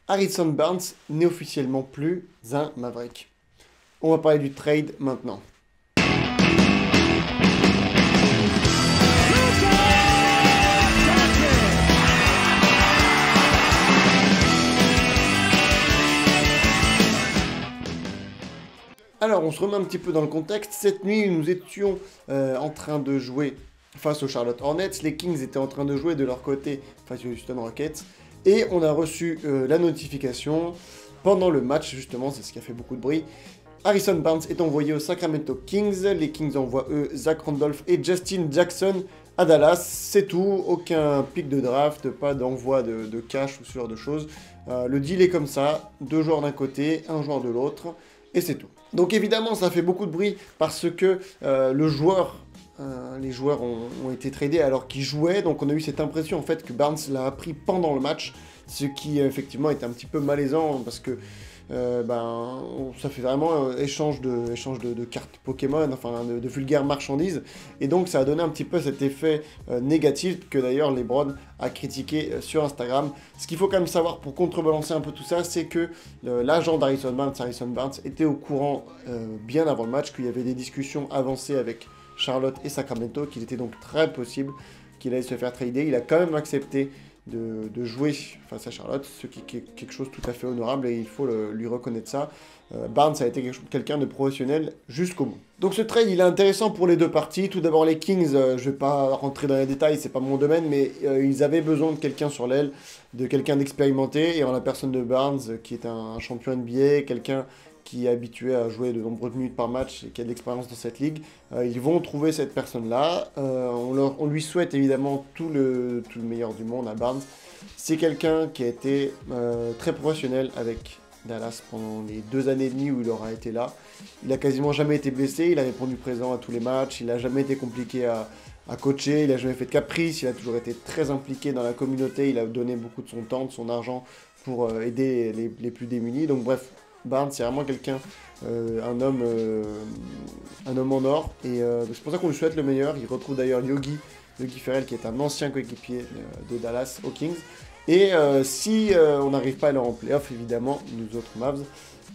Harrison Barnes n'est officiellement plus un Maverick. On va parler du trade maintenant. Alors, on se remet un petit peu dans le contexte. Cette nuit, nous étions en train de jouer face aux Charlotte Hornets. Les Kings étaient en train de jouer de leur côté face aux Houston Rockets. Et on a reçu la notification pendant le match, justement, c'est ce qui a fait beaucoup de bruit. Harrison Barnes est envoyé aux Sacramento Kings. Les Kings envoient, eux, Zach Randolph et Justin Jackson à Dallas. C'est tout. Aucun pic de draft, pas d'envoi de cash ou ce genre de choses. Le deal est comme ça. 2 joueurs d'un côté, 1 joueur de l'autre. Et c'est tout. Donc évidemment, ça fait beaucoup de bruit parce que les joueurs ont été tradés alors qu'ils jouaient. Donc on a eu cette impression en fait que Barnes l'a appris pendant le match. Ce qui effectivement est un petit peu malaisant parce que ça fait vraiment échange de cartes Pokémon, enfin de vulgaires marchandises. Et donc ça a donné un petit peu cet effet négatif que d'ailleurs LeBron a critiqué sur Instagram. Ce qu'il faut quand même savoir pour contrebalancer un peu tout ça, c'est que l'agent d'Harrison Barnes, était au courant bien avant le match, qu'il y avait des discussions avancées avec Charlotte et Sacramento, qu'il était donc très possible qu'il allait se faire trader. Il a quand même accepté de jouer face à Charlotte, ce qui est quelque chose de tout à fait honorable et il faut lui reconnaître ça. Barnes a été quelqu'un de professionnel jusqu'au bout. Donc ce trade il est intéressant pour les deux parties. Tout d'abord les Kings, je vais pas rentrer dans les détails, c'est pas mon domaine, mais ils avaient besoin de quelqu'un sur l'aile, de quelqu'un d'expérimenté, et en la personne de Barnes qui est un champion NBA, quelqu'un qui est habitué à jouer de nombreuses minutes par match et qui a de l'expérience dans cette ligue, ils vont trouver cette personne-là. On lui souhaite évidemment tout le meilleur du monde à Barnes. C'est quelqu'un qui a été très professionnel avec Dallas pendant les 2 années et demie où il aura été là. Il a quasiment jamais été blessé, il a répondu présent à tous les matchs, il n'a jamais été compliqué à coacher, il n'a jamais fait de caprice, il a toujours été très impliqué dans la communauté, il a donné beaucoup de son temps, de son argent pour aider les plus démunis. Donc bref, Barnes, c'est vraiment quelqu'un, un homme en or, et c'est pour ça qu'on lui souhaite le meilleur. Il retrouve d'ailleurs Yogi Ferrell, qui est un ancien coéquipier de Dallas aux Kings. Et si on n'arrive pas à aller en playoff, évidemment, nous autres Mavs,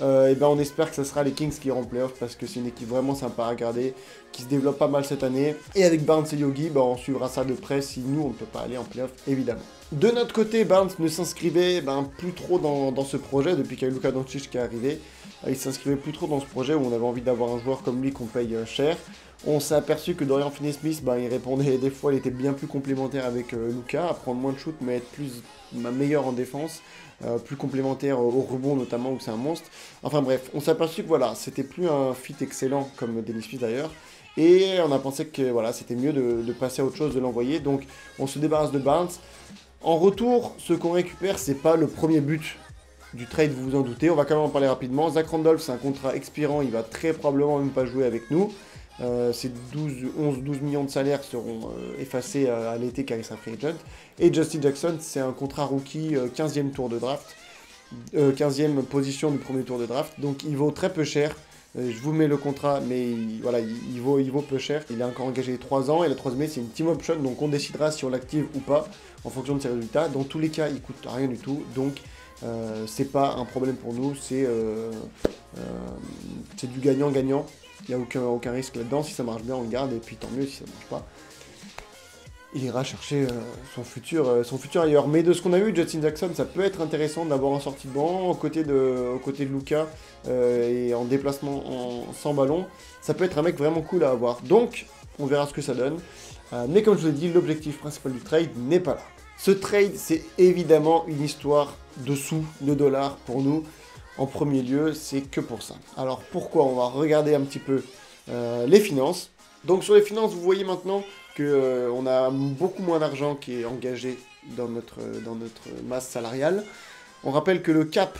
on espère que ce sera les Kings qui iront en playoff, parce que c'est une équipe vraiment sympa à regarder, qui se développe pas mal cette année. Et avec Barnes et Yogi, on suivra ça de près si nous, on ne peut pas aller en playoff, évidemment. De notre côté, Barnes ne s'inscrivait plus trop dans ce projet depuis qu'il y a Luka Doncic qui est arrivé. Il s'inscrivait plus trop dans ce projet où on avait envie d'avoir un joueur comme lui qu'on paye cher. On s'est aperçu que Dorian Finney-Smith, il répondait des fois, il était bien plus complémentaire avec Luka, à prendre moins de shoot mais être meilleur en défense, plus complémentaire au rebond notamment où c'est un monstre. Enfin bref, on s'est aperçu que voilà, c'était plus un fit excellent comme Dennis Smith d'ailleurs. Et on a pensé que voilà, c'était mieux de passer à autre chose, de l'envoyer. Donc on se débarrasse de Barnes. En retour, ce qu'on récupère, c'est pas le premier but du trade, vous vous en doutez. On va quand même en parler rapidement. Zach Randolph, c'est un contrat expirant, il va très probablement même pas jouer avec nous. Ces 11-12 millions de salaires seront effacés à l'été car il sera free agent. Et Justin Jackson, c'est un contrat rookie 15e tour de draft. 15e position du premier tour de draft. Donc il vaut très peu cher. Je vous mets le contrat, mais il vaut peu cher. Il est encore engagé 3 ans et la troisième année, c'est une team option. Donc on décidera si on l'active ou pas en fonction de ses résultats. Dans tous les cas, il coûte rien du tout. Donc c'est pas un problème pour nous. C'est du gagnant-gagnant. Il n'y a aucun risque là-dedans. Si ça marche bien, on le garde. Et puis tant mieux si ça ne marche pas. Il ira chercher son futur ailleurs. Mais de ce qu'on a vu, Justin Jackson, ça peut être intéressant d'avoir en sortie de banc, aux côtés de Luka, et en déplacement sans ballon. Ça peut être un mec vraiment cool à avoir. Donc, on verra ce que ça donne. Mais comme je vous l'ai dit, l'objectif principal du trade n'est pas là. Ce trade, c'est évidemment une histoire de sous, de dollars pour nous. En premier lieu, c'est que pour ça. Alors pourquoi? On va regarder un petit peu les finances. Donc sur les finances, vous voyez maintenant qu'on a beaucoup moins d'argent qui est engagé dans notre masse salariale. On rappelle que le cap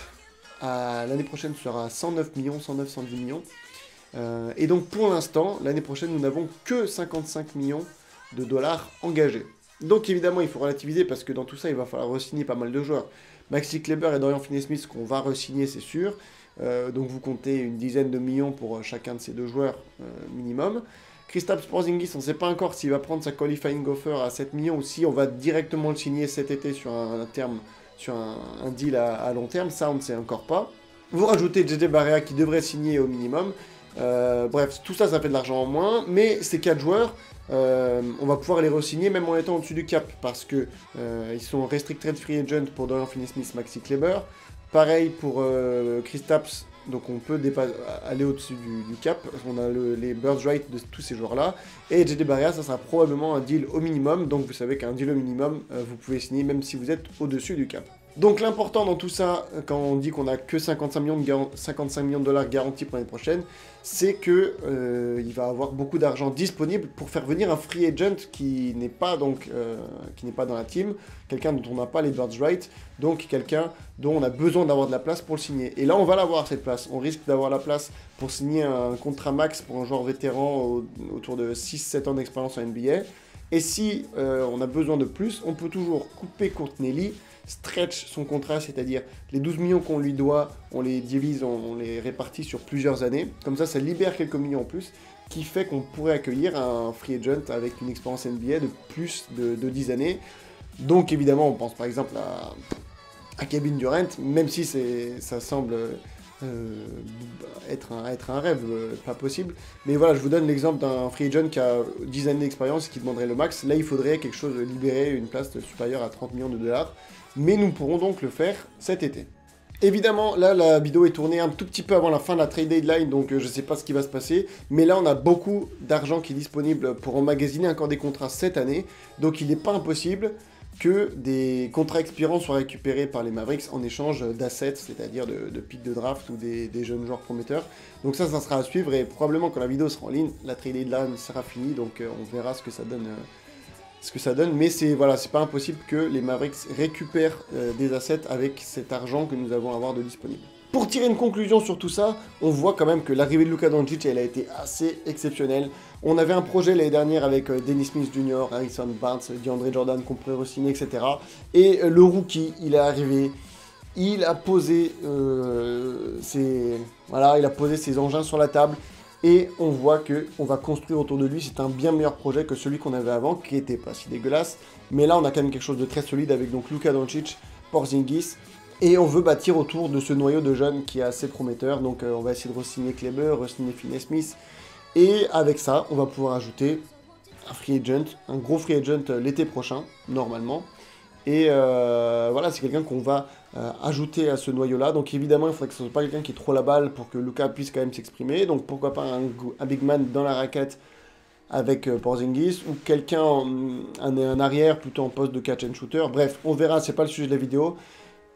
l'année prochaine sera 109 millions, 110 millions. Et donc pour l'instant, l'année prochaine, nous n'avons que 55 millions de dollars engagés. Donc évidemment, il faut relativiser parce que dans tout ça, il va falloir re-signer pas mal de joueurs. Maxi Kleber et Dorian Finney-Smith qu'on va re-signer, c'est sûr. Donc vous comptez une dizaine de millions pour chacun de ces deux joueurs minimum. Kristaps Porzingis, on ne sait pas encore s'il va prendre sa qualifying offer à 7 millions ou si on va directement le signer cet été sur un terme sur un deal à long terme, ça on ne sait encore pas. Vous rajoutez JJ Barea qui devrait signer au minimum. Bref, tout ça, ça fait de l'argent en moins, mais ces 4 joueurs, on va pouvoir les re-signer même en étant au-dessus du cap, parce que ils sont restricted free agent pour Dorian Finney-Smith, Maxi Kleber. Pareil pour Kristaps, donc on peut aller au-dessus du cap, on a les bird rights de tous ces joueurs-là. Et JJ Barea, ça sera probablement un deal au minimum, donc vous savez qu'un deal au minimum, vous pouvez signer même si vous êtes au-dessus du cap. Donc l'important dans tout ça, quand on dit qu'on a que 55 millions de dollars garantis pour l'année prochaine, c'est que il va avoir beaucoup d'argent disponible pour faire venir un free agent qui n'est pas dans la team, quelqu'un dont on n'a pas les birds rights, donc quelqu'un dont on a besoin d'avoir de la place pour le signer. Et là on va l'avoir cette place, on risque d'avoir la place pour signer un contrat max pour un joueur vétéran autour de 6-7 ans d'expérience en NBA. Et si on a besoin de plus, on peut toujours couper Courtney Lee, stretch son contrat, c'est-à-dire les 12 millions qu'on lui doit, on les divise, on les répartit sur plusieurs années. Comme ça libère quelques millions en plus, qui fait qu'on pourrait accueillir un free agent avec une expérience NBA de plus de 10 années. Donc évidemment, on pense par exemple à Kevin Durant, même si ça semble être un rêve, pas possible. Mais voilà, je vous donne l'exemple d'un free agent qui a 10 années d'expérience et qui demanderait le max. Là, il faudrait quelque chose, libérer une place supérieure à 30 millions de dollars. Mais nous pourrons donc le faire cet été. Évidemment, là, la vidéo est tournée un tout petit peu avant la fin de la trade deadline, donc je ne sais pas ce qui va se passer. Mais là, on a beaucoup d'argent qui est disponible pour emmagasiner encore des contrats cette année. Donc il n'est pas impossible que des contrats expirants soient récupérés par les Mavericks en échange d'assets, c'est-à-dire de picks de draft ou des jeunes joueurs prometteurs. Donc ça sera à suivre, et probablement quand la vidéo sera en ligne, la trade deadline sera finie, donc on verra ce que ça donne. Mais c'est pas impossible que les Mavericks récupèrent des assets avec cet argent que nous avons à avoir de disponible. Pour tirer une conclusion sur tout ça, on voit quand même que l'arrivée de Luka Doncic, elle a été assez exceptionnelle. On avait un projet l'année dernière avec Dennis Smith Jr., Harrison Barnes, DeAndre Jordan qu'on pourrait re-signer, etc. Et le rookie, il est arrivé, il a posé ses engins sur la table. Et on voit qu'on va construire autour de lui, c'est un bien meilleur projet que celui qu'on avait avant, qui n'était pas si dégueulasse. Mais là, on a quand même quelque chose de très solide avec donc Luka Doncic, Porzingis. Et on veut bâtir autour de ce noyau de jeunes qui est assez prometteur. Donc on va essayer de re-signer Kleber, re-signer Finney-Smith. Et avec ça, on va pouvoir ajouter un free agent, un gros free agent l'été prochain, normalement. Et voilà, c'est quelqu'un qu'on va ajouter à ce noyau-là. Donc évidemment, il faudrait que ce ne soit pas quelqu'un qui ait trop la balle pour que Luka puisse quand même s'exprimer. Donc pourquoi pas un big man dans la raquette avec Porzingis, ou quelqu'un, un arrière plutôt en poste de catch and shooter. Bref, on verra, c'est pas le sujet de la vidéo.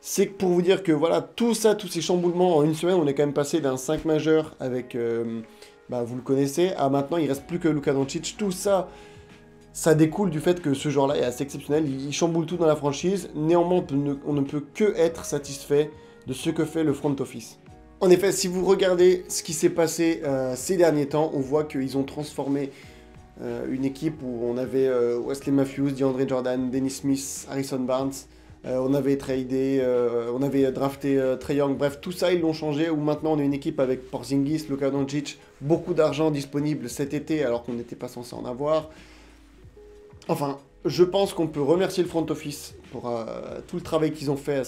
C'est pour vous dire que voilà, tout ça, tous ces chamboulements, en une semaine, on est quand même passé d'un 5 majeur avec, vous le connaissez, à maintenant, il reste plus que Luka Doncic. Tout ça, ça découle du fait que ce joueur-là est assez exceptionnel, il chamboule tout dans la franchise. Néanmoins, on ne peut que être satisfait de ce que fait le front office. En effet, si vous regardez ce qui s'est passé ces derniers temps, on voit qu'ils ont transformé une équipe où on avait Wesley Matthews, DeAndre Jordan, Dennis Smith, Harrison Barnes. On avait drafté Trae Young, bref, tout ça, ils l'ont changé, où maintenant on est une équipe avec Porzingis, Luka Doncic, beaucoup d'argent disponible cet été, alors qu'on n'était pas censé en avoir. Enfin, je pense qu'on peut remercier le front office pour tout le travail qu'ils ont fait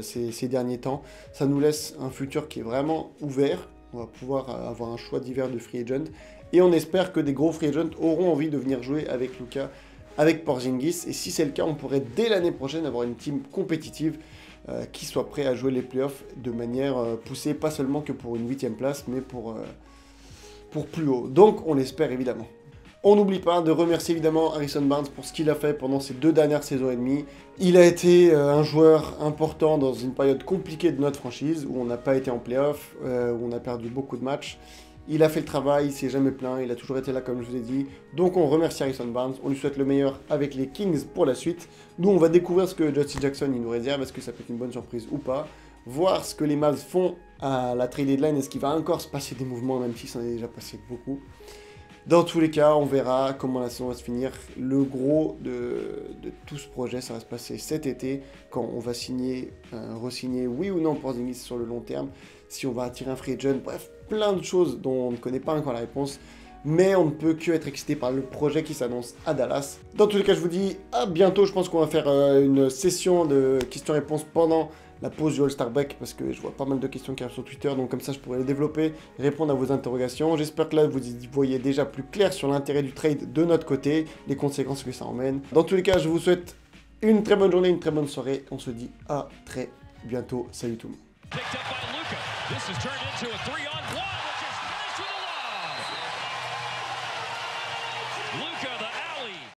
ces derniers temps. Ça nous laisse un futur qui est vraiment ouvert, on va pouvoir avoir un choix divers de free agent, et on espère que des gros free agents auront envie de venir jouer avec Luka, avec Porzingis, et si c'est le cas, on pourrait dès l'année prochaine avoir une team compétitive qui soit prête à jouer les playoffs de manière poussée, pas seulement que pour une 8ème place, mais pour plus haut. Donc on l'espère évidemment. On n'oublie pas de remercier évidemment Harrison Barnes pour ce qu'il a fait pendant ces 2 dernières saisons et demie. Il a été un joueur important dans une période compliquée de notre franchise, où on n'a pas été en playoff, où on a perdu beaucoup de matchs. Il a fait le travail, il s'est jamais plaint, il a toujours été là comme je vous ai dit. Donc on remercie Harrison Barnes, on lui souhaite le meilleur avec les Kings pour la suite. Nous on va découvrir ce que Justin Jackson il nous réserve, est-ce que ça peut être une bonne surprise ou pas. Voir ce que les Mavs font à la trade deadline, est-ce qu'il va encore se passer des mouvements, même si ça en est déjà passé beaucoup. Dans tous les cas, on verra comment la saison va se finir. Le gros de tout ce projet, ça va se passer cet été, quand on va re-signer oui ou non Porzingis sur le long terme, si on va attirer un free agent, bref, plein de choses dont on ne connaît pas encore la réponse. mais on ne peut que être excité par le projet qui s'annonce à Dallas. Dans tous les cas, je vous dis à bientôt. Je pense qu'on va faire une session de questions-réponses pendant la pause du All-Star Break, parce que je vois pas mal de questions qui arrivent sur Twitter, donc comme ça je pourrais les développer, répondre à vos interrogations. J'espère que là vous y voyez déjà plus clair sur l'intérêt du trade de notre côté, les conséquences que ça emmène. Dans tous les cas, je vous souhaite une très bonne journée, une très bonne soirée. On se dit à très bientôt. Salut tout le monde.